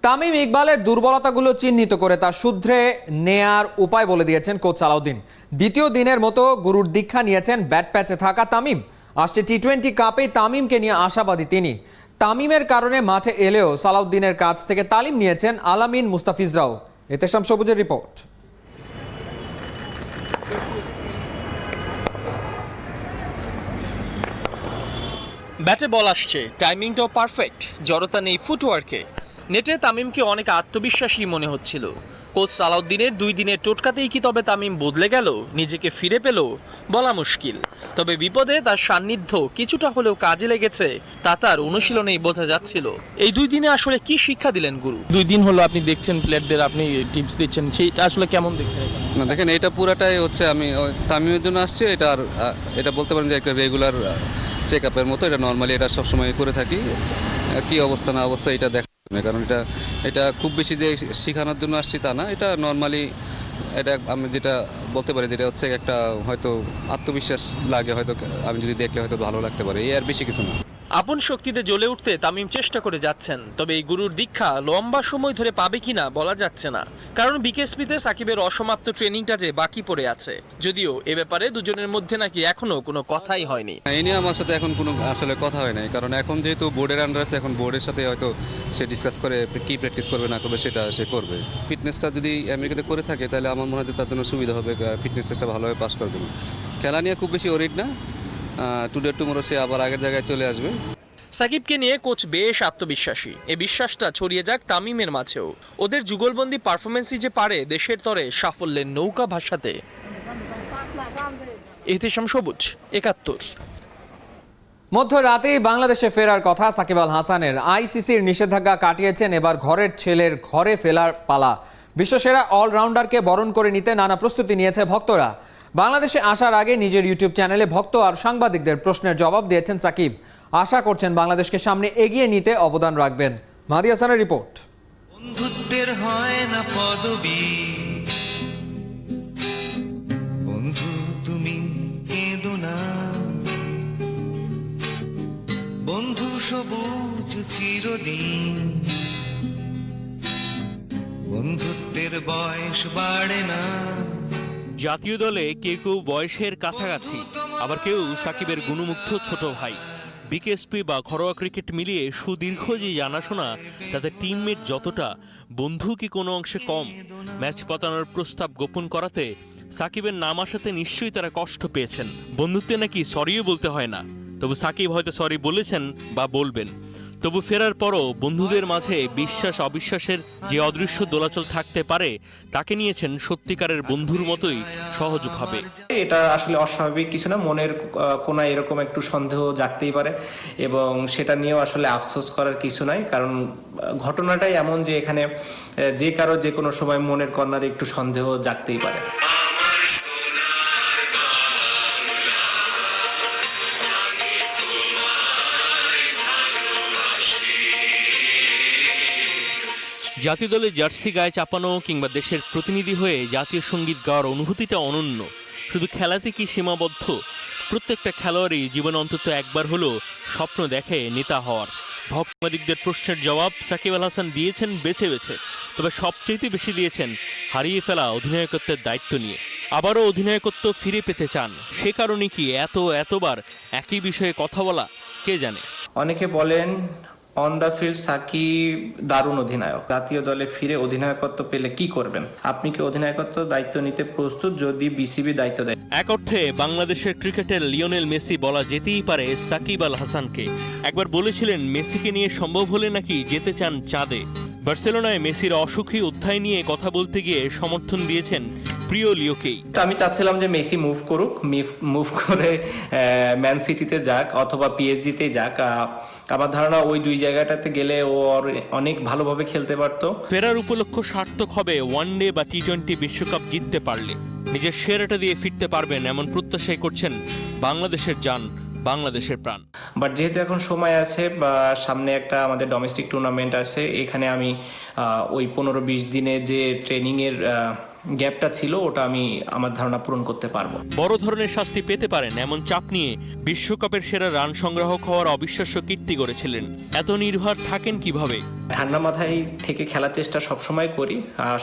তামিম ইকবালের দুর্বলতাগুলো চিহ্নিত করে তা শুধরে নেয়ার উপায় বলে দিয়েছেন কোচ সালাউদ্দিন। দ্বিতীয় দিনের মতো গুরুর দীক্ষা নিয়েছেন ব্যাট প্যাচে থাকা তামিম। আসছে টি-20 কাপে তামিমকে নিয়ে আশাবাদী তিনি। তামিমের কারণে মাঠে এলেও সালাউদ্দিনের কাছ থেকে তালিম নিয়েছেন আলামিন মুস্তাফিজরাও। এতেশাম সবুজের রিপোর্ট। ব্যাটে বল আসছে, টাইমিংটাও পারফেক্ট, জড়তা নেই ফুটওয়ার্কে। নেটে তামিমকে অনেক আত্মবিশ্বাসী মনে হচ্ছিল। কোচ সালাউদ্দিনের 2 দিনের টোটকাতেই কি তবে তামিম বদলে গেল, নিজেকে ফিরে পেল বলা মুশকিল। তবে বিপদে তার সান্নিধ্য কিছুটা হলেও কাজে লেগেছে, তা তার অনুশীলনেই বোঝা যাচ্ছিল। এই 2 দিনে আসলে কি শিক্ষা দিলেন গুরু? 2 দিন হলো আপনি দেখছেন প্লেয়ারদের, আপনি টিপস দিচ্ছেন, সেইটা আসলে কেমন দেখছেন? না দেখেন, এটা পুরাটাই হচ্ছে আমি তামিমের জন্য আসছে। এটা বলতে পারেন যে একটা রেগুলার চেক আপের মতো। এটা নর্মালি এটা সবসময় করে থাকি। কি অবস্থা না অবস্থা এটা দেখা, কারণ এটা খুব বেশি যে শেখানোর জন্য আসছি তা না। এটা নর্মালি এটা আমি যেটা বলতে পারি, যেটা হচ্ছে একটা হয়তো আত্মবিশ্বাস লাগে, হয়তো আমি যদি দেখলে হয়তো ভালো লাগতে পারে, এই আর বেশি কিছু না। আপন শক্তিতে জ্বলে উঠতে তামিম চেষ্টা করে যাচ্ছেন, তবে এই গুরুর দীক্ষা লম্বা সময় ধরে পাবে কিনা বলা যাচ্ছে না। কারণ বিকেএসপিতে সাকিবের অসমাপ্ত ট্রেনিংটা যে বাকি পড়ে আছে, যদিও এ ব্যাপারে দুজনের মধ্যে নাকি এখনো কোনো কথাই হয়নি। এই নিয়ে আমার সাথে এখন কোনো আসলে কথা হয় নাই, কারণ এখন যেহেতু বোর্ডের আন্ডার আছে, এখন বোর্ডের সাথে হয়তো সে ডিসকাস করে কি প্র্যাকটিস করবে না করবে সেটা সে করবে। ফিটনেসটা যদি আমেরিকাতে করে থাকে তাহলে আমার মনে হয় তার জন্য সুবিধা হবে, ফিটনেস টেস্টটা ভালোভাবে পাস করার জন্য। খেলা নিয়ে খুব বেশি ওরিড না, টুডে টুমোরো সে আবার আগের জায়গায় চলে আসবে। সাকিবকে নিয়ে কোচ বেশ আত্মবিশ্বাসী। এই বিশ্বাসটা ছড়িয়ে যাক তামিমের মাঝেও। ওদের যুগলবন্দি পারফরমেন্সই যে পারে দেশের তরে সাফল্যের নৌকা ভাসাতে। এতেশাম সবুজ, 71। মধ্যরাতেই বাংলাদেশে ফেরার কথা সাকিব আল হাসানের। আইসিসির নিষেধাজ্ঞা কাটিয়েছেন, এবার ঘরের ছেলের ঘরে ফেরার পালা। বিশ্বসেরা অলরাউন্ডারকে বরণ করে নিতে নানা প্রস্তুতি নিয়েছে ভক্তরা। বাংলাদেশে আসার আগে নিজের ইউটিউব চ্যানেলে ভক্ত আর সাংবাদিকদের প্রশ্নের জবাব দিয়েছেন সাকিব। আশা করছেন বাংলাদেশকে সামনে এগিয়ে নিতে অবদান রাখবেন। মাহদি হাসানের রিপোর্ট। বন্ধুত্বের হয় না পদবী, বন্ধু তুমি কেঁদো না, বন্ধু সবুজ চিরদিন, বন্ধুত্বের বয়স বাড়ে না। জাতীয় দলে কেউ বয়সের কাছাকাছি, আবার কেউ সাকিবের গুণমুগ্ধ ছোট ভাই। বিকেএসপি বা ঘরোয়া ক্রিকেট মিলিয়ে সুদীর্ঘ যে জানাশোনা, তাতে টিমমেট যতটা, বন্ধু কি কোনো অংশে কম? ম্যাচ পাতানোর প্রস্তাব গোপন করাতে সাকিবের নাম আসাতে নিশ্চয়ই তারা কষ্ট পেয়েছেন। বন্ধুত্বে নাকি সরিও বলতে হয় না, তবু সাকিব হয়তো সরি বলেছেন বা বলবেন। তবু ফেরার পরও বন্ধুদের মাঝে বিশ্বাস অবিশ্বাসের যে অদৃশ্য দোলাচল থাকতে পারে, তাকে নিয়েছেন সত্যিকারের বন্ধুর মতোই সহজভাবে। এটা আসলে অস্বাভাবিক কিছু না, মনের কোনায় এরকম একটু সন্দেহ জাগতেই পারে, এবং সেটা নিয়েও আসলে আফসোস করার কিছু নাই। কারণ ঘটনাটাই এমন যে এখানে যে কারো যে কোনো সময় মনের কর্নারে একটু সন্দেহ জাগতেই পারে। জাতীয় দলের জার্সি গায়ে চাপানো কিংবা দেশের প্রতিনিধি হয়ে জাতীয় সঙ্গীত গাওয়ার অনুভূতিটা অনন্য। শুধু খেলাতে কি সীমাবদ্ধ? প্রত্যেকটা খেলোয়াড়ই জীবনে অন্তত একবার হলেও স্বপ্ন দেখে নেতা হওয়ার। সাংবাদিকদের প্রশ্নের জবাব সাকিব আল হাসান দিয়েছেন বেছে বেছে, তবে সবচেয়ে বেশি দিয়েছেন হারিয়ে ফেলা অধিনায়কত্বের দায়িত্ব নিয়ে। আবারও অধিনায়কত্ব ফিরে পেতে চান, সে কারণে কি এতবার একই বিষয়ে কথা বলা, কে জানে। অনেকে বলেন অন দ্য ফিল্ড সাকিব দারুণ অধিনায়ক, জাতীয় দলে ফিরে অধিনায়কত্ব পেলে কি করবেন? আপনি কি অধিনায়কত্ব দায়িত্ব নিতে প্রস্তুত যদি বিসিবি দায়িত্ব দেয়? এক অর্থে বাংলাদেশের ক্রিকেটের লিওনেল মেসি বলা যেতেই পারে সাকিব আল হাসানকে। একবার বলেছিলেন মেসিকে নিয়ে সম্ভব হলে নাকি যেতে চান চাঁদে। বার্সেলোনায় মেসির অসুখী অধ্যায় নিয়ে কথা বলতে গিয়ে সমর্থন দিয়েছেন প্রিয় লিওকেই। আমি চাচ্ছিলাম যে মেসি মুভ করে ম্যান সিটিতে যাক অথবা পিএসজিতে যাক। আমার ধারণা ওই 2 জায়গাটাতে গেলে ও অনেক ভালোভাবে খেলতে পারতো। ফেরার উপলক্ষ সার্থক হবে ওয়ানডে বা টি-20 বিশ্বকাপ জিততে পারলে। নিজের সেরাটা দিয়ে ফিরতে পারবেন এমন প্রত্যাশাই করছেন বাংলাদেশের জান, বাংলাদেশের প্রাণ। বাট যেহেতু এখন সময় আছে বা সামনে একটা আমাদের ডোমেস্টিক টুর্নামেন্ট আছে, এখানে আমি ওই 15-20 দিনের যে ট্রেনিংয়ের গ্যাপটা ছিল ওটা আমি আমার ধারণা পূরণ করতে পারবো। বড় ধরনের শাস্তি পেতে পারেন এমন চাপ নিয়ে বিশ্বকাপের সেরা রান সংগ্রাহক হওয়ার অবিশ্বাস্য কীর্তি গড়েছিলেন। এত নির্ভর থাকেন কিভাবে? ঠান্ডা মাথায় থেকে খেলার চেষ্টা সবসময় করি,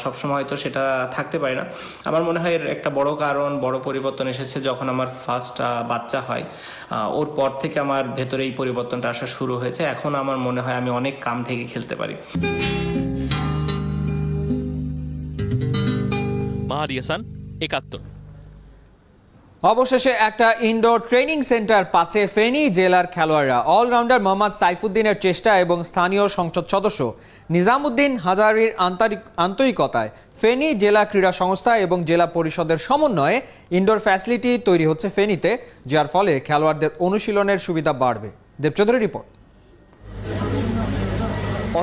সবসময় হয়তো সেটা থাকতে পারি না। আমার মনে হয় এর একটা বড় কারণ, বড় পরিবর্তন এসেছে যখন আমার ফার্স্ট বাচ্চা হয়। ওর পর থেকে আমার ভেতরে এই পরিবর্তনটা আসা শুরু হয়েছে। এখন আমার মনে হয় আমি অনেক কাম থেকে খেলতে পারি। মাহাদি হাসান, ৭১। অবশেষে একটা ইনডোর ট্রেনিং সেন্টার পাচ্ছে ফেনী জেলার খেলোয়াড়রা। অলরাউন্ডার মোহাম্মদ সাইফুদ্দিনের চেষ্টা এবং স্থানীয় সংসদ সদস্য নিজামুদ্দিন হাজারীর আন্তরিকতায় ফেনী জেলা ক্রীড়া সংস্থা এবং জেলা পরিষদের সমন্বয়ে ইনডোর ফ্যাসিলিটি তৈরি হচ্ছে ফেনীতে, যার ফলে খেলোয়াড়দের অনুশীলনের সুবিধা বাড়বে। দেবচৌধুরী রিপোর্ট।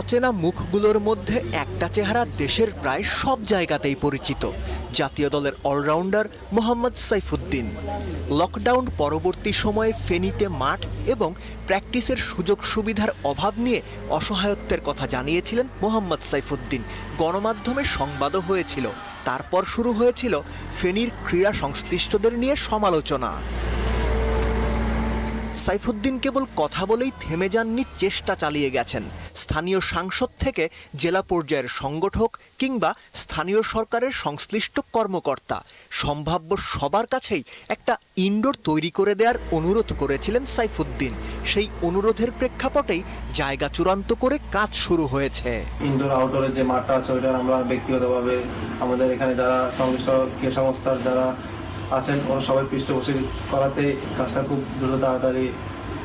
অচেনা মুখগুলোর মধ্যে একটা চেহারা দেশের প্রায় সব জায়গাতেই পরিচিত, জাতীয় দলের অলরাউন্ডার মোহাম্মদ সাইফুদ্দিন। লকডাউন পরবর্তী সময়ে ফেনীতে মাঠ এবং প্র্যাকটিসের সুযোগ সুবিধার অভাব নিয়ে অসহায়ত্বের কথা জানিয়েছিলেন মোহাম্মদ সাইফুদ্দিন। গণমাধ্যমে সংবাদও হয়েছিল। তারপর শুরু হয়েছিল ফেনীর ক্রীড়া সংশ্লিষ্টদের নিয়ে সমালোচনা। সাইফুদ্দিন কেবল কথা বলেই থেমে যাননি, চেষ্টা চালিয়ে গেছেন। স্থানীয় সাংসদ থেকে জেলা পর্যায়ের সংগঠক কিংবা স্থানীয় সরকারের সংশ্লিষ্ট কর্মকর্তা, সম্ভাব্য সবার কাছেই একটা ইনডোর তৈরি করে দেওয়ার অনুরোধ করেছিলেন সাইফুদ্দিন। সেই অনুরোধের প্রেক্ষাপটেই জায়গা চূড়ান্ত করে কাজ শুরু হয়েছে। ইনডোর আউটডোরের যে মাঠটা আছে ওইটা আমরা ব্যক্তিগতভাবে আমাদের এখানে যারা সংশ্লিষ্ট ক্রীড়া সংস্থার যারা আছেন ওরা সবাই পৃষ্ঠপোষকতা করাতে কাজটা খুব দ্রুত তাড়াতাড়ি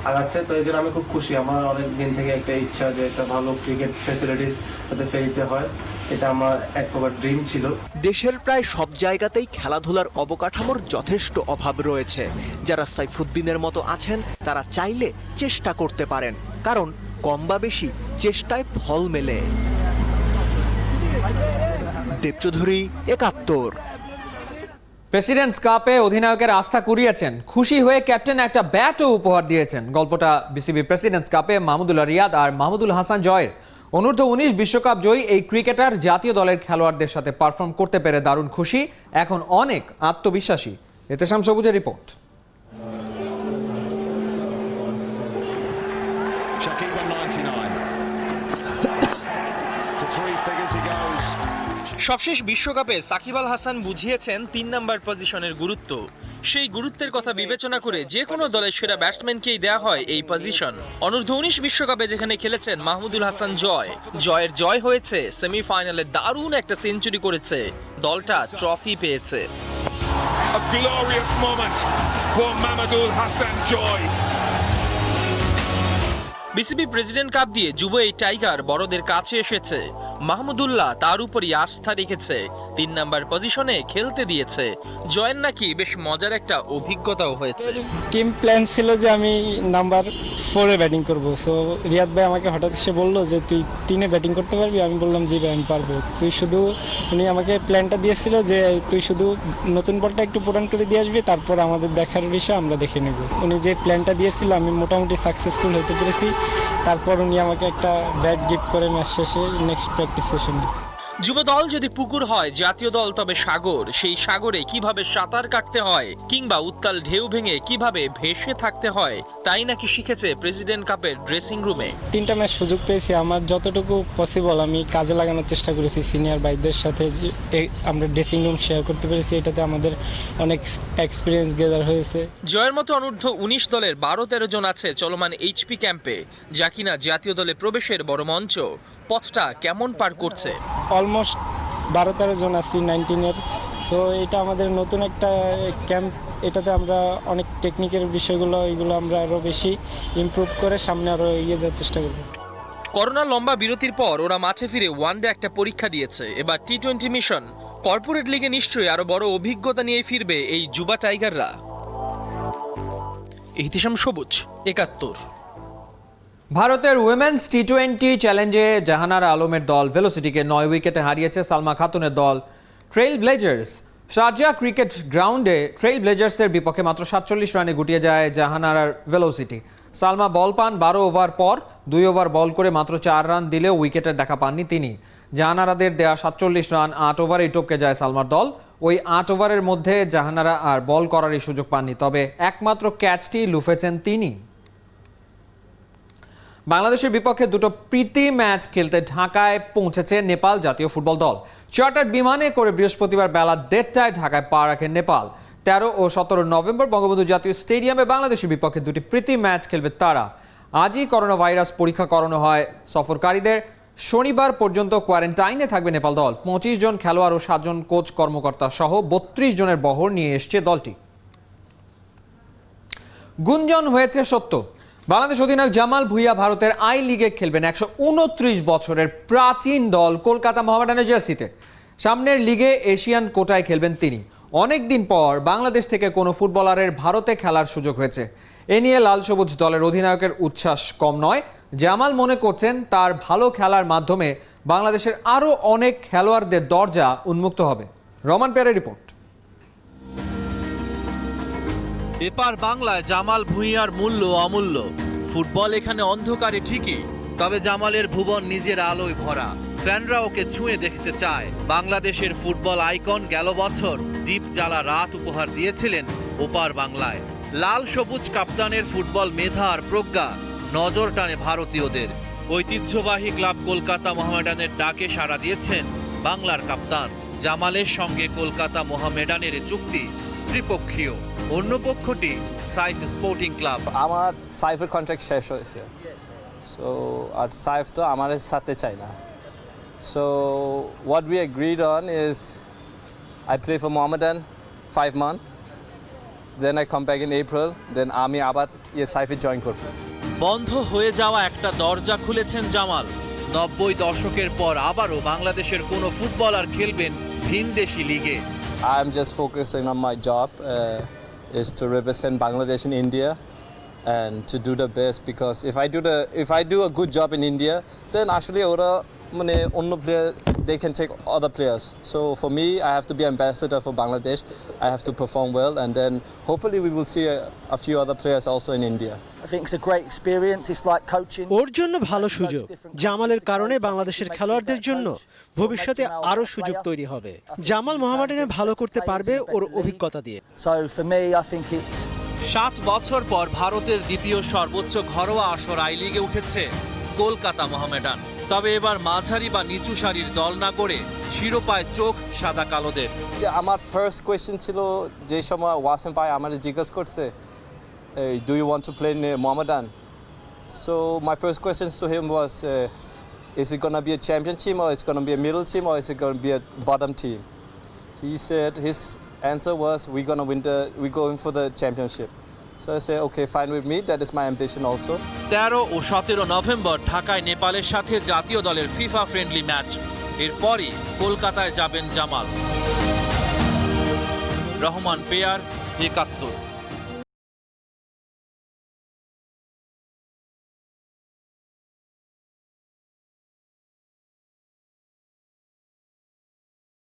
আগাচ্ছে। তো এই জন্য আমি খুব খুশি। আমার অনেক দিন থেকে একটা ইচ্ছা যে একটা ভালো ক্রিকেট ফ্যাসিলিটিস যাতে ফেনীতে হয়, এটা আমার এক প্রকার ড্রিম ছিল। দেশের প্রায় সব জায়গাতেই খেলাধুলার অবকাঠামোর যথেষ্ট অভাব রয়েছে। যারা সাইফুদ্দিনের মতো আছেন তারা চাইলে চেষ্টা করতে পারেন, কারণ কম বা বেশি চেষ্টায় ফল মেলে। দেবচৌধুরী, ৭১। প্রেসিডেন্টস কাপে অধিনায়কের আস্থা কুড়িয়েছেন, খুশি হয়ে ক্যাপ্টেন একটা ব্যাটও উপহার দিয়েছেন। গল্পটা বিসিবি প্রেসিডেন্টস কাপে মাহমুদুল্লাহ রিয়াদ আর মাহমুদুল হাসান জয়ের। অনূর্ধ্ব-19 বিশ্বকাপ জয়ী এই ক্রিকেটার জাতীয় দলের খেলোয়াড়দের সাথে পারফর্ম করতে পেরে দারুণ খুশি, এখন অনেক আত্মবিশ্বাসী। এতেশাম সবুজের রিপোর্ট। সবশেষ বিশ্বকাপে সাকিব আল হাসান বুঝিয়েছেন ৩ নম্বর পজিশনের গুরুত্ব। সেই গুরুত্বের কথা বিবেচনা করে যে কোনো দলের সেরা ব্যাটসম্যানকেই দেয়া হয় এই পজিশন। অনূর্ধ্ব-19 বিশ্বকাপে যেখানে খেলেছেন মাহমুদুল হাসান জয়ের জয় হয়েছে, সেমিফাইনালে দারুণ একটা সেঞ্চুরি করেছে, দলটা ট্রফি পেয়েছে। বিসিবি প্রেসিডেন্ট কাপ দিয়ে যুব এই টাইগার বড়দের কাছে এসেছে। মাহমুদুল্লাহ তার উপরই আস্থা রেখেছে, ৩ নাম্বার পজিশনে খেলতে দিয়েছে। জয়ের নাকি বেশ মজার একটা অভিজ্ঞতাও হয়েছে। টিম প্ল্যান ছিল যে আমি নাম্বার 4-এ ব্যাটিং করব। সো রিয়াদ ভাই আমাকে হঠাৎ এসে বললো যে তুই 3-এ ব্যাটিং করতে পারবি। আমি বললাম জি ভাই আমি পারবো। উনি আমাকে প্ল্যানটা দিয়েছিল যে তুই শুধু নতুন বলটা একটু পূরণ করে দিয়ে আসবি, তারপর আমাদের দেখার বিষয় আমরা দেখে নেব। উনি যে প্ল্যানটা দিয়েছিল আমি মোটামুটি সাকসেসফুল হতে পেরেছি। তারপর উনি আমাকে একটা ব্যাট গিফট করে ম্যাচ শেষে নেক্সট প্র্যাকটিস সেশনে। যুব দল যদি পুকুর হয়, জাতীয় দল তবে সাগর। সেই সাগরে কিভাবে সাঁতার কাটতে হয় কিংবা উত্তাল ঢেউ ভেঙে কিভাবে ভেসে থাকতে হয় তাই নাকি শিখেছে প্রেসিডেন্ট কাপের ড্রেসিং রুমে। 3টা ম্যাচ সুযোগ পেয়েছি, আমার যতটুকু পসিবল আমি কাজে লাগানোর চেষ্টা করেছি। সিনিয়র ভাইদের সাথে আমরা ড্রেসিং রুম শেয়ার করতে পেরেছি, এটাতে আমাদের অনেক এক্সপিরিয়েন্স গেদার হয়েছে। জয়ের মতো অনূর্ধ্ব-19 দলের 12-13 জন আছে চলমান এইচপি ক্যাম্পে, যা কিনা জাতীয় দলে প্রবেশের বড় মঞ্চ। পথটা কেমন পার করছে? অলমোস্ট 12-13 জন আছি 19-এর। সো এটা আমাদের নতুন একটা ক্যাম্প, এটাতে আমরা অনেক টেকনিকের বিষয়গুলো এগুলো আমরা আরও বেশি ইমপ্রুভ করে সামনে আরও এগিয়ে যাওয়ার চেষ্টা করব। করোনার লম্বা বিরতির পর ওরা মাঠে ফিরে ওয়ানডে একটা পরীক্ষা দিয়েছে, এবার টি-20 মিশন। কর্পোরেট লিগে নিশ্চয়ই আরো বড় অভিজ্ঞতা নিয়ে ফিরবে এই যুবা টাইগাররা। ইহতিশাম সবুজ, ৭১। ভারতের উইমেন্স টি-20 চ্যালেঞ্জে জাহানারা আলমের দল ভেলোসিটিকে 9 উইকেটে হারিয়েছে সালমা খাতুনের দল ট্রেইল ব্লেজার্স। শারজাহ ক্রিকেট গ্রাউন্ডে ট্রেইল ব্লেজার্সের বিপক্ষে মাত্র 47 রানে গুটিয়ে যায় জাহানারার ভেলোসিটি। সালমা বল পান 12 ওভার পর 2 ওভার বল করে মাত্র 4 রান দিলেও উইকেটের দেখা পাননি তিনি। জাহানারাদের দেয়া 47 রান 8 ওভারেই টপকে যায় সালমার দল। ওই 8 ওভারের মধ্যে জাহানারা আর বল করারই সুযোগ পাননি, তবে একমাত্র ক্যাচটি লুফেছেন তিনি। বাংলাদেশের বিপক্ষে দুটো প্রীতি ম্যাচ খেলতে ঢাকায় পৌঁছেছে নেপাল জাতীয় ফুটবল দল। চার্টার্ড বিমানে করে বৃহস্পতিবার বেলা 1:30টায় ঢাকায় পা রাখেন নেপাল। 13 ও 17 নভেম্বর বঙ্গবন্ধু জাতীয় স্টেডিয়ামে বাংলাদেশের বিপক্ষে দুটি প্রীতি ম্যাচ খেলবে তারা। আজই করোনা ভাইরাস পরীক্ষা করানো হয় সফরকারীদের। শনিবার পর্যন্ত কোয়ারেন্টাইনে থাকবে নেপাল দল। 25 জন খেলোয়াড় ও 7 জন কোচ কর্মকর্তা সহ 32 জনের বহর নিয়ে এসছে দলটি। গুঞ্জন হয়েছে সত্য, বাংলাদেশ অধিনায়ক জামাল ভুঁইয়া ভারতের আই লিগে খেলবেন 129 বছরের প্রাচীন দল কলকাতা মোহামেডানের জার্সিতে। সামনের লিগে এশিয়ান কোটায় খেলবেন তিনি। অনেকদিন পর বাংলাদেশ থেকে কোনো ফুটবলারের ভারতে খেলার সুযোগ হয়েছে। এ নিয়ে লাল সবুজ দলের অধিনায়কের উচ্ছ্বাস কম নয়। জামাল মনে করছেন তার ভালো খেলার মাধ্যমে বাংলাদেশের আরও অনেক খেলোয়াড়দের দরজা উন্মুক্ত হবে। রমান পেয়ারের রিপোর্ট। এপার বাংলায় জামাল ভুঁইয়ার মূল্য অমূল্য। ফুটবল এখানে অন্ধকারে ঠিকই, তবে জামালের ভুবন নিজের আলোয় ভরা। ফ্যানরা ওকে ছুঁয়ে দেখতে চায়। বাংলাদেশের ফুটবল আইকন গেল বছর দ্বীপ জ্বালা রাত উপহার দিয়েছিলেন ওপার বাংলায়। লাল সবুজ কাপ্তানের ফুটবল মেধা আর প্রজ্ঞা নজর টানে ভারতীয়দের। ঐতিহ্যবাহী ক্লাব কলকাতা মোহামেডানের ডাকে সাড়া দিয়েছেন বাংলার কাপ্তান। জামালের সঙ্গে কলকাতা মোহামেডানের চুক্তি ত্রিপক্ষীয়। অন্য পক্ষটি সাইফ স্পোর্টিং ক্লাব। আমার সাইফের কন্ট্রাক্ট শেষ হয়েছে, সো আর সাইফ তো আমার সাথে চাই না। So what we agreed on is I play for Mohammedan 5 months, then I come back in April, then আমি আবার সাইফে জয়েন করব। বন্ধ হয়ে যাওয়া একটা দরজা খুলেছেন জামাল। 90 দশকের পর আবারও বাংলাদেশের কোনো ফুটবলার খেলবেন ভিনদেশি লিগে। I am just focusing on my job, is to represent Bangladesh in India and to do the best, because if I do a good job in India, then actually onno player they can take other players. So for me, I have to be ambassador for Bangladesh. I have to perform well, and then hopefully we will see a few other players also in India. I think it's a great experience. It's like coaching. ওর জন্য ভালো সুযোগ। জামালের কারণে বাংলাদেশের খেলোয়াড়দের জন্য ভবিষ্যতে আরো সুযোগ তৈরি হবে। জামাল মোহামেডানে ভালো করতে পারবে ওর অভিজ্ঞতা দিয়ে। So for me, I think it's 7 বছর পর ভারতের দ্বিতীয় সর্বোচ্চ ঘরোয়া আসর আই লিগে উঠেছে কলকাতা মোহামেডান। তবে এবার মাঝারি বা নিচু সারির দল না করে শিরোপায় চোখ সাদা কালোদের। যে আমার ফার্স্ট কোয়েশ্চেন ছিল, যে সময় ওয়াসিম ভাই আমার জিজ্ঞেস করছে, do you want to play in Mohammedan? So my first questions to him was, is it going to be a champion team, or is it going to be a middle team, or is it going to be a bottom team? He said his answer was, we're going for the championship. So I say, okay, fine with me, that is my ambition also. 13 ও 17 November ঢাকায় নেপালের সাথে জাতীয় দলের FIFA friendly match. এরপরই কলকাতায় যাবেন Jamal. Rahman pair, 71।